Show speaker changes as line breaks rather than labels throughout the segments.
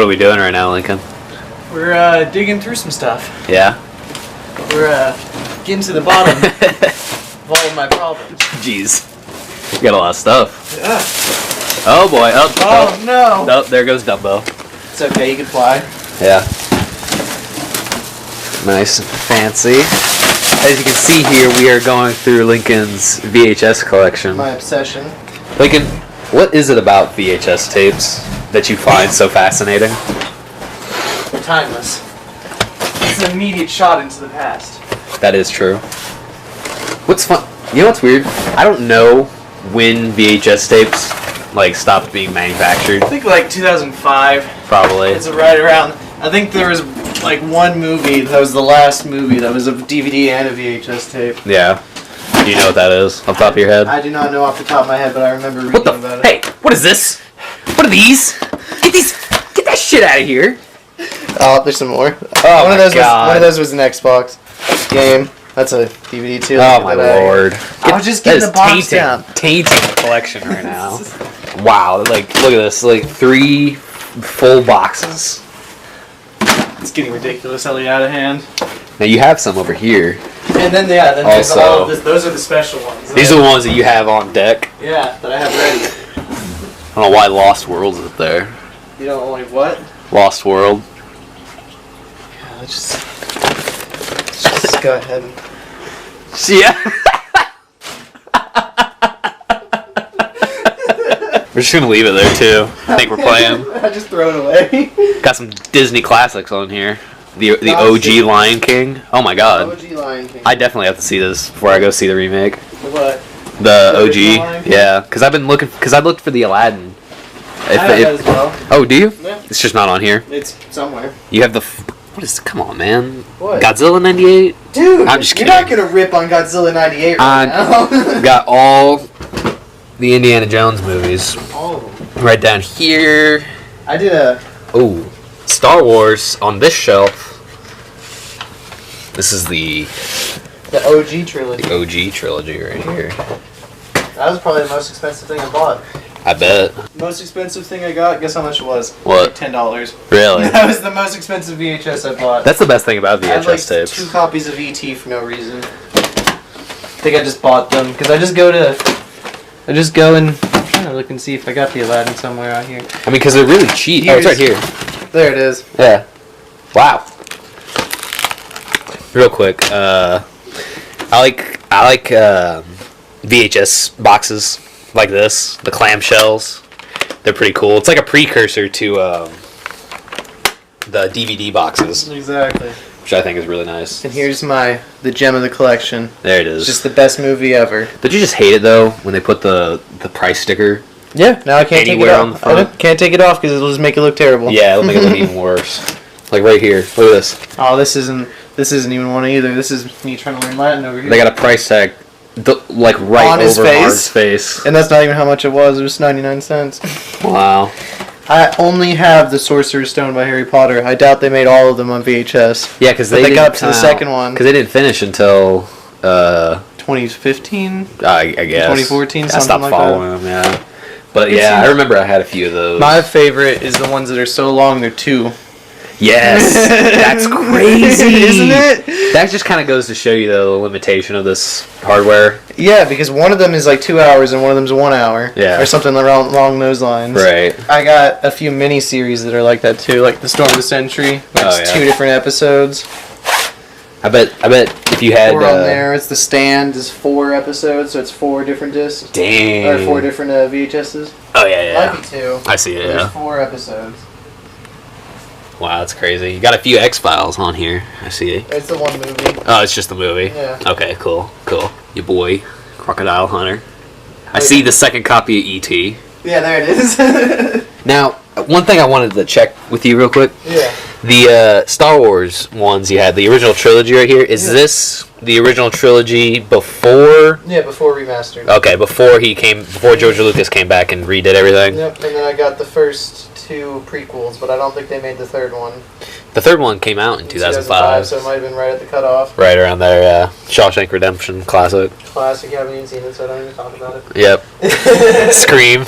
What are we doing right now, Lincoln?
We're digging through some stuff.
Yeah?
We're getting to the bottom of all of my problems.
Jeez. We got a lot of stuff.
Yeah.
Oh boy.
Oh no.
Oh, there goes Dumbo.
It's okay, you can fly.
Yeah. Nice and fancy. As you can see here, we are going through Lincoln's VHS collection.
My obsession.
Lincoln, what is it about VHS tapes that you find so fascinating?
They're timeless. It's an immediate shot into the past.
That is true. What's fun? You know what's weird? I don't know when VHS tapes stopped being manufactured.
I think like 2005.
Probably.
It's right around. I think there was one movie that was the last movie that was a DVD and a VHS tape.
Yeah. Do you know what that is off the top of your head?
I do not know off the top of my head, but I remember reading about it.
Hey, what is this? What are these? Get that shit out of here.
Oh, there's some more.
Oh
one
my
of
God.
those was an Xbox game. That's a DVD too.
Oh my lord.
I was just getting the box down.
Tainting the collection right now. Wow, look at this, 3 full boxes.
It's getting ridiculously out of hand.
Now you have some over here.
And then there's
Also,
all of this. Those are the special ones.
These are the ones that you have on deck.
Yeah, that I have ready.
I don't know why Lost World's up there.
You don't only what?
Lost World.
Yeah, let's just go ahead.
Yeah. We're just gonna leave it there too. I think we're playing.
I just throw it away.
Got some Disney classics on here. The OG Lion King. Oh my God.
OG Lion King.
I definitely have to see this before I go see the remake.
What?
The
original
OG.
Lion King?
Yeah, because I've been looking. Because I looked for the Aladdin.
I have that as well.
Oh, do you?
Yeah.
It's just not on here.
It's somewhere.
You have the. What is? Come on, man.
What?
Godzilla '98.
Dude,
I'm just
you're
kidding.
not gonna rip on Godzilla '98 right now.
Got all the Indiana Jones movies
Oh.
right down here.
I did a.
Oh, Star Wars on this shelf. This is the
OG trilogy.
OG trilogy right here.
That was probably the most expensive thing I bought.
I bet.
Most expensive thing I got, guess how much it was?
What?
Like $10.
Really?
That was the most expensive VHS I bought.
That's the best thing about
I had
VHS tapes.
2 copies of ET for no reason. I think I just bought them because I just go and I'm trying to look and see if I got the Aladdin somewhere out here.
I mean, because they're really cheap. Oh, it's right here.
There it is.
Yeah. Wow. Real quick, I like VHS boxes like this, the clamshells. They're pretty cool. It's like a precursor to the DVD boxes,
Exactly.
which I think is really nice.
And here's the gem of the collection.
There it is.
It's just the best movie ever.
Did you just hate it though when they put the price sticker?
Yeah. Now I can't take it
Anywhere
off.
on the front?
Can't take it off because it'll just make it look terrible.
Yeah, it'll make it look even worse. Like right here. Look at this.
Oh, this isn't even one either. This is me trying to learn Latin over here.
They got a price tag, right
On his
over
face?
Mark's face.
And that's not even how much it was. It was 99 cents.
Wow.
I only have the Sorcerer's Stone by Harry Potter. I doubt they made all of them on VHS.
Yeah, because
they got up to the second one.
Because they didn't finish until
2015?
I guess
2014,
I
something
stopped
like
following them. Yeah, but
It's
yeah,
in-
I remember I had a few of those.
My favorite is the ones that are so long they're 2.
Yes, that's crazy,
Isn't it?
That just kind of goes to show you the limitation of this hardware.
Yeah, because one of them is like 2 hours and one of them's 1 hour.
Yeah.
Or something along those lines.
Right.
I got a few mini-series that are like that too, like The Storm of the Century. It's 2 different episodes.
I bet if you had
4 on there. It's The Stand is 4 episodes, so it's 4 different discs.
Dang.
Or 4 different VHSs.
Oh yeah.
Might be 2.
I see it.
There's
Yeah.
4 episodes.
Wow, that's crazy. You got a few X-Files on here. I see it.
It's the one movie.
Oh, it's just the movie.
Yeah.
Okay, cool. Your boy, Crocodile Hunter. I see the second copy of E.T.
Yeah, there it is.
Now, one thing I wanted to check with you real quick.
Yeah.
The Star Wars ones you had, the original trilogy right here. Is this the original trilogy before?
Yeah, before remastered.
Okay, before George Lucas came back and redid everything.
Yep, and then I got the first 2 two prequels, but I don't think they made the third one.
The third one came out in 2005.
So it might have been right at the cutoff.
Right around there, yeah. Shawshank Redemption, classic.
Classic. You haven't even seen it, so I don't even talk about it.
Yep. Scream.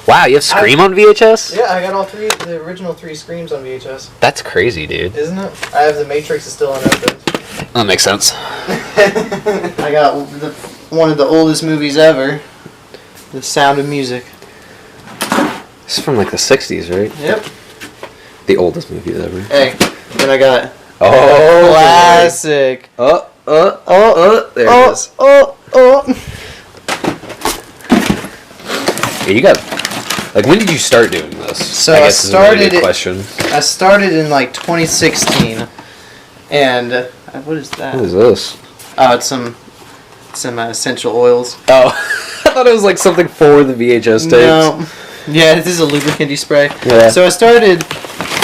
Wow, you have Scream on VHS?
Yeah, I got all the original 3 Screams on VHS.
That's crazy, dude.
Isn't it? I have The Matrix is still unopened.
That makes sense.
I got one of the oldest movies ever, The Sound of Music.
This is from like the 60s, right?
Yep.
The oldest movie ever.
Hey, then I got
classic. There it is. Yeah, you got. Like, when did you start doing this?
So
I
I
guess
started
is a really good question.
I started in like 2016, and what is that?
What is this?
Oh, it's some essential oils.
Oh, I thought it was like something for the VHS tapes.
No. Yeah, this is a lubricanty spray.
Yeah.
So I started.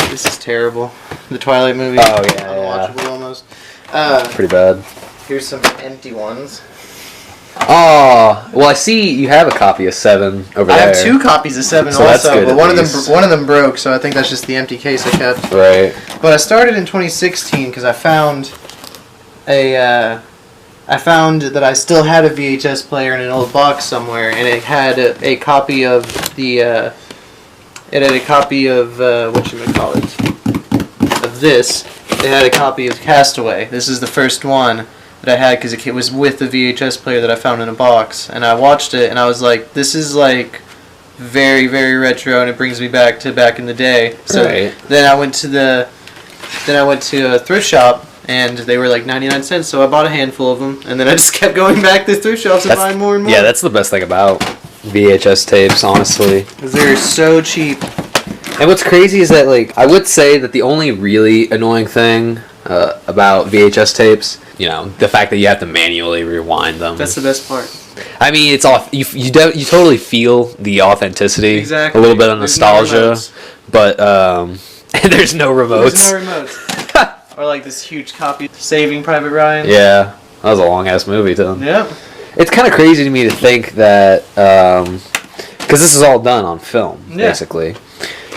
This is terrible. The Twilight movie.
Oh yeah,
Unwatchable almost.
Pretty bad.
Here's some empty ones.
Oh, well, I see you have a copy of 7 over there.
I have 2 copies of 7
So that's
also,
good,
but
at
one of them broke, so I think that's just the empty case I kept.
Right.
But I started in 2016 because I found that I still had a VHS player in an old box somewhere, and it had a copy of the of this. It had a copy of Castaway. This is the first one that I had because it was with the VHS player that I found in a box, and I watched it and I was like, this is like very, very retro, and it brings me back to back in the day. So
right.
then I went to a thrift shop, and they were like 99 cents, so I bought a handful of them, and then I just kept going back to thrift shops and buying more and more.
Yeah, that's the best thing about VHS tapes, honestly.
Because they're so cheap.
And what's crazy is that, like, I would say that the only really annoying thing about VHS tapes, you know, the fact that you have to manually rewind them.
That's the best part.
I mean, it's off. You totally feel the authenticity.
Exactly.
A little bit of
There's
nostalgia,
no remotes.
But there's no remotes.
There's no remotes. Or like this huge copy of Saving Private Ryan.
Yeah, that was a long ass movie, too.
Yep.
It's kind of crazy to me to think that because this is all done on film, basically.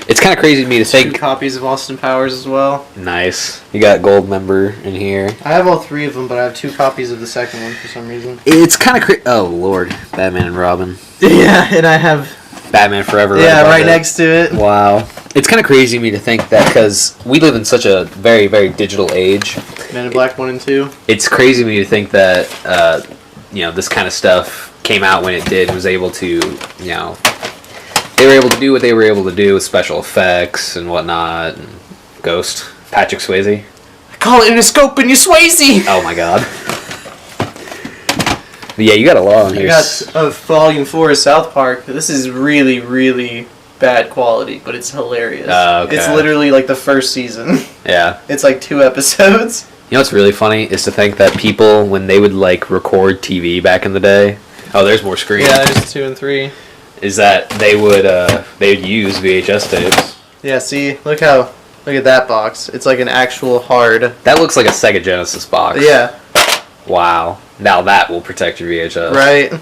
It's kind of crazy to me to think.
2 copies of Austin Powers as well.
Nice. You got gold member in here.
I have all 3 of them, but I have 2 copies of the second one for some reason.
It's kind of crazy. Oh Lord, Batman and Robin.
Yeah, and I have
Batman Forever.
Yeah, right next to it.
Wow. It's kind of crazy to me to think that because we live in such a very, very digital age.
Men in Black 1 and 2.
It's crazy to me to think that this kind of stuff came out when it did, was able to, they were able to do what they were able to do with special effects and whatnot. And Ghost, Patrick Swayze.
I call it in a scope and you Swayze!
Oh my god. But yeah, you got a lot on here.
I got Volume 4 of South Park. This is really, really bad quality, but it's hilarious.
Okay.
It's literally like the first season.
Yeah.
It's like 2 episodes.
You know what's really funny is to think that people, when they would like record TV back in the day, oh, there's more screens.
Yeah, there's 2 and 3.
Is that they would use VHS tapes.
Yeah, see, look at that box. It's like an actual hard.
That looks like a Sega Genesis box.
Yeah.
Wow. Now that will protect your VHS.
Right.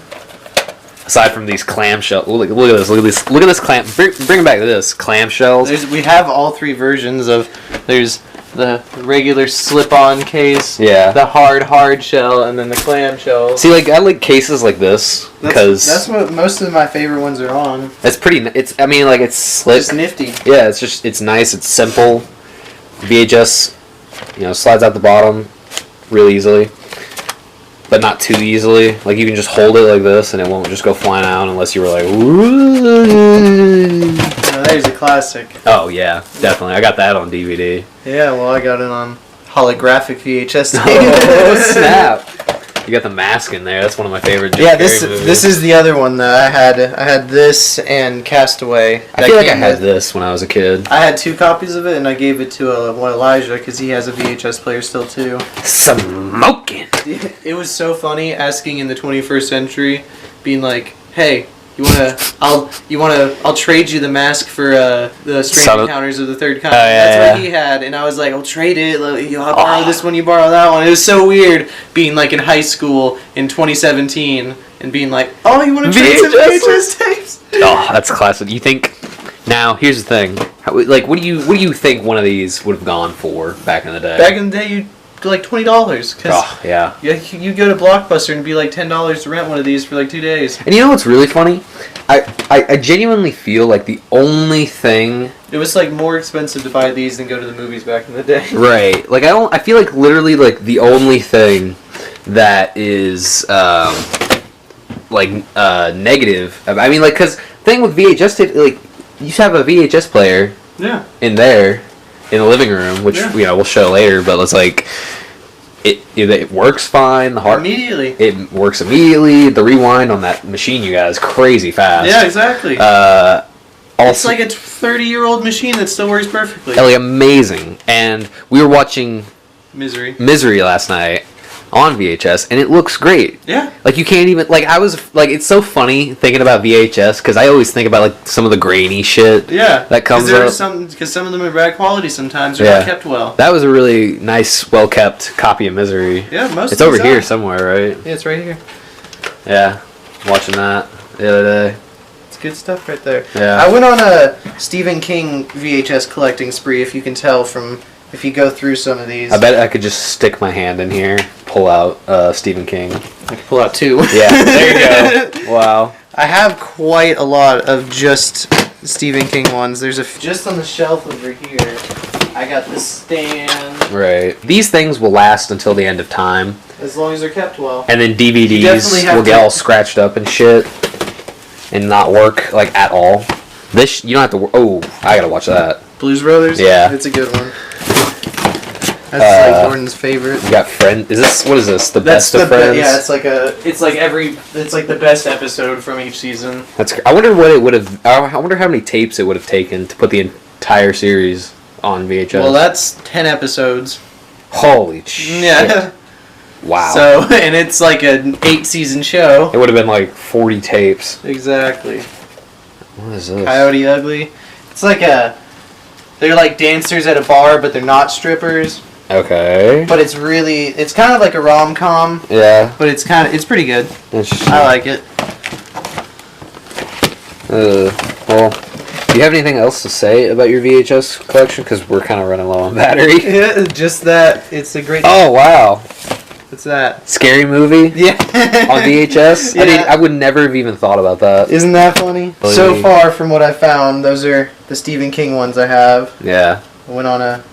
Aside from these clamshells, look at this. Look at this clam. Bring it back to this clamshells.
We have all 3 versions of. There's the regular slip-on case.
Yeah.
The hard shell, and then the clam shell.
See, like I like cases like this because
that's what most of my favorite ones are on.
It's pretty. I mean, like it's slick.
It's nifty.
Yeah, it's nice. It's simple. VHS, slides out the bottom really easily, but not too easily. Like you can just hold it like this, and it won't just go flying out unless you were like. Woo.
There's a classic.
Oh yeah, definitely. I got that on DVD.
Yeah, well, I got it on holographic VHS tape.
Oh snap! You got the mask in there. That's one of my favorite. Jim Carrey movies.
This is the other one that I had this and Castaway.
I feel like I had this when I was a kid.
I had 2 copies of it, and I gave it to Elijah because he has a VHS player still too.
Smoking.
It was so funny asking in the 21st century, being like, "Hey, I'll trade you the mask for the Strange Encounters of the Third Kind." That's what he had, and I was like, I'll trade it. I'll borrow this one, you borrow that one. It was so weird being like in high school in 2017 and being like, oh, you want to trade some VHS tapes?
Oh, that's classic. You think? Now, here's the thing. Like, what do you think one of these would have gone for back in the day?
Back in the day, you'd go like $20.
Oh, yeah.
You go to Blockbuster and it'd be like $10 to rent one of these for like 2 days.
And you know what's really funny? I genuinely feel like the only thing...
It was like more expensive to buy these than go to the movies back in the day.
Right. Like, I feel like literally, like, the only thing that is, negative... I mean, like, because thing with VHS tape, like, you should have a VHS player in there, in the living room, which, we'll show later, but it's like... It works fine.
Immediately.
It works immediately. The rewind on that machine you got is crazy fast.
Yeah, exactly.
Also,
it's like a 30-year-old machine that still works perfectly.
Like, amazing. And we were watching Misery last night on VHS, and it looks great.
Yeah.
Like, you can't even... Like, I was... Like, it's so funny thinking about VHS, because I always think about, like, some of the grainy shit that comes up.
Because some of them are bad quality sometimes. They're not kept well.
That was a really nice, well-kept copy of Misery.
Yeah, most
It's over here somewhere, right?
Yeah, it's right here.
Yeah. Watching that the other day.
It's good stuff right there.
Yeah.
I went on a Stephen King VHS collecting spree, if you can tell from... If you go through some of these.
I bet I could just stick my hand in here, pull out Stephen King.
I could pull out 2.
Yeah, there you go. Wow.
I have quite a lot of just Stephen King ones. There's just on the shelf over here. I got this stand.
Right. These things will last until the end of time.
As long as they're kept well.
And then DVDs will get all scratched up and shit, and not work like at all. This you don't have to. Oh, I gotta watch that.
Blues Brothers.
Yeah,
it's a good one. That's like Jordan's favorite.
You got Friends. What is this? The best of Friends?
Yeah, it's like the best episode from each season.
I wonder what it would have. I wonder how many tapes it would have taken to put the entire series on VHS.
Well, that's 10 episodes.
Holy shit!
Yeah.
Wow.
So, and it's like an 8-season show.
It would have been like 40 tapes.
Exactly.
What is this?
Coyote Ugly. It's like they're like dancers at a bar, but they're not strippers.
Okay.
But it's kind of like a rom-com.
Yeah.
But it's pretty good. I like it.
Well, do you have anything else to say about your VHS collection? Because we're kind of running low on battery.
Yeah, just that. It's a great...
Oh, wow.
What's that?
Scary Movie?
Yeah.
On VHS? Yeah. I would never have even thought about that.
Isn't that funny? So far from what I found, those are the Stephen King ones I have.
Yeah.
I went on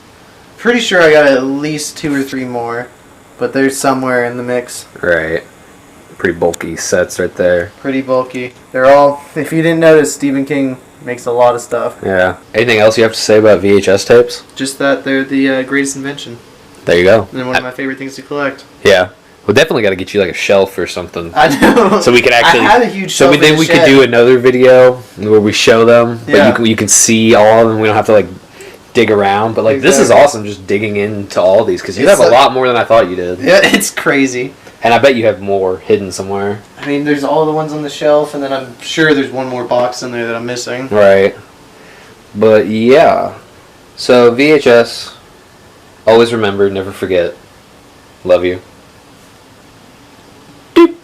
pretty sure I got at least 2 or 3 more, but they're somewhere in the mix.
Right. Pretty bulky sets right there.
Pretty bulky. They're all, if you didn't notice, Stephen King makes a lot of stuff.
Yeah. Anything else you have to say about VHS tapes?
Just that they're the greatest invention.
There you go.
And one of my favorite things to collect.
Yeah. We definitely got to get you like a shelf or something.
I know.
So we can actually.
I had a huge shelf.
So then we could do another video where we show them,
yeah.
But you can see all of them. We don't have to like dig around. But like this is awesome, just digging into all these because you have a lot more than I thought you did.
Yeah, it's crazy.
And I bet you have more hidden somewhere.
I mean, there's all the ones on the shelf, and then I'm sure there's one more box in there that I'm missing.
Right. But yeah. So VHS. Always remember, never forget. Love you.